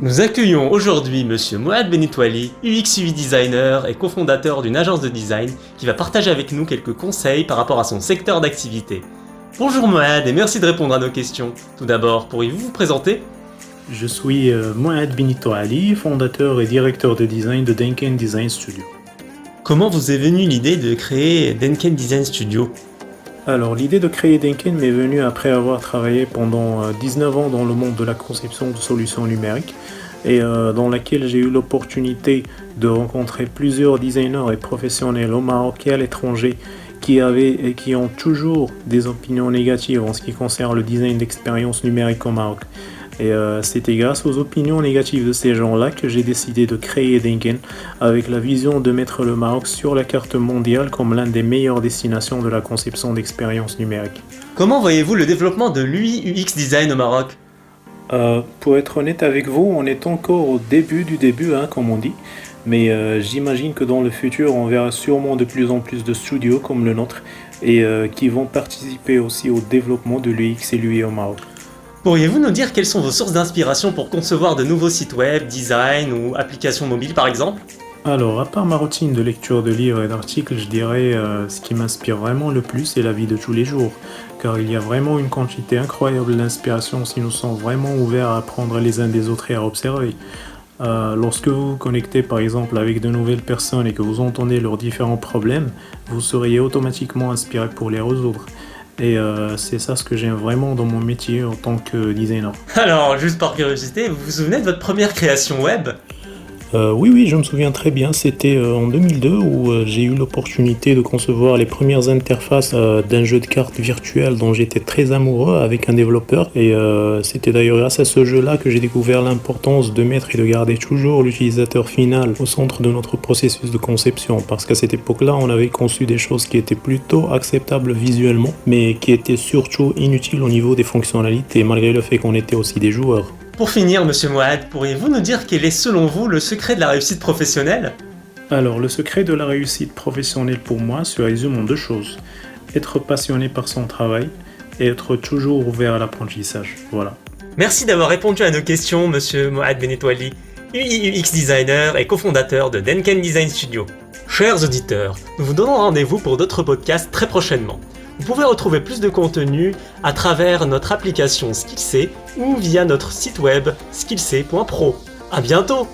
Nous accueillons aujourd'hui Monsieur Moad Benitwali, UX/UI designer et cofondateur d'une agence de design qui va partager avec nous quelques conseils par rapport à son secteur d'activité. Bonjour Moad et merci de répondre à nos questions. Tout d'abord, pourriez-vous vous présenter ? Je suis Moad Benitwali, fondateur et directeur de design de Denken Design Studio. Comment vous est venue l'idée de créer Denken Design Studio ? Alors, l'idée de créer Denken m'est venue après avoir travaillé pendant 19 ans dans le monde de la conception de solutions numériques et dans laquelle j'ai eu l'opportunité de rencontrer plusieurs designers et professionnels au Maroc et à l'étranger qui avaient et qui ont toujours des opinions négatives en ce qui concerne le design d'expérience numérique au Maroc. Et c'était grâce aux opinions négatives de ces gens-là que j'ai décidé de créer Denken avec la vision de mettre le Maroc sur la carte mondiale comme l'une des meilleures destinations de la conception d'expériences numériques. Comment voyez-vous le développement de l'UI/UX design au Maroc ? Pour être honnête avec vous, on est encore au début du début, comme on dit. Mais j'imagine que dans le futur, on verra sûrement de plus en plus de studios comme le nôtre et qui vont participer aussi au développement de l'UX et l'UI au Maroc. Pourriez-vous nous dire quelles sont vos sources d'inspiration pour concevoir de nouveaux sites web, design ou applications mobiles par exemple ? Alors, à part ma routine de lecture de livres et d'articles, je dirais ce qui m'inspire vraiment le plus est la vie de tous les jours. Car il y a vraiment une quantité incroyable d'inspiration si nous sommes vraiment ouverts à apprendre les uns des autres et à observer. Lorsque vous vous connectez par exemple avec de nouvelles personnes et que vous entendez leurs différents problèmes, vous seriez automatiquement inspiré pour les résoudre. Et c'est ça ce que j'aime vraiment dans mon métier en tant que designer. Alors, juste par curiosité, vous vous souvenez de votre première création web ? Oui, je me souviens très bien. C'était en 2002 où j'ai eu l'opportunité de concevoir les premières interfaces d'un jeu de cartes virtuel dont j'étais très amoureux avec un développeur. Et c'était d'ailleurs grâce à ce jeu-là que j'ai découvert l'importance de mettre et de garder toujours l'utilisateur final au centre de notre processus de conception. Parce qu'à cette époque-là, on avait conçu des choses qui étaient plutôt acceptables visuellement, mais qui étaient surtout inutiles au niveau des fonctionnalités, malgré le fait qu'on était aussi des joueurs. Pour finir, Monsieur Moad, pourriez-vous nous dire quel est selon vous le secret de la réussite professionnelle ? Alors, le secret de la réussite professionnelle pour moi se résume en deux choses. Être passionné par son travail et être toujours ouvert à l'apprentissage. Voilà. Merci d'avoir répondu à nos questions, Monsieur Moad Benitwali, UI/UX designer et cofondateur de Denken Design Studio. Chers auditeurs, nous vous donnons rendez-vous pour d'autres podcasts très prochainement. Vous pouvez retrouver plus de contenu à travers notre application Skillsay ou via notre site web skillsay.pro. À bientôt!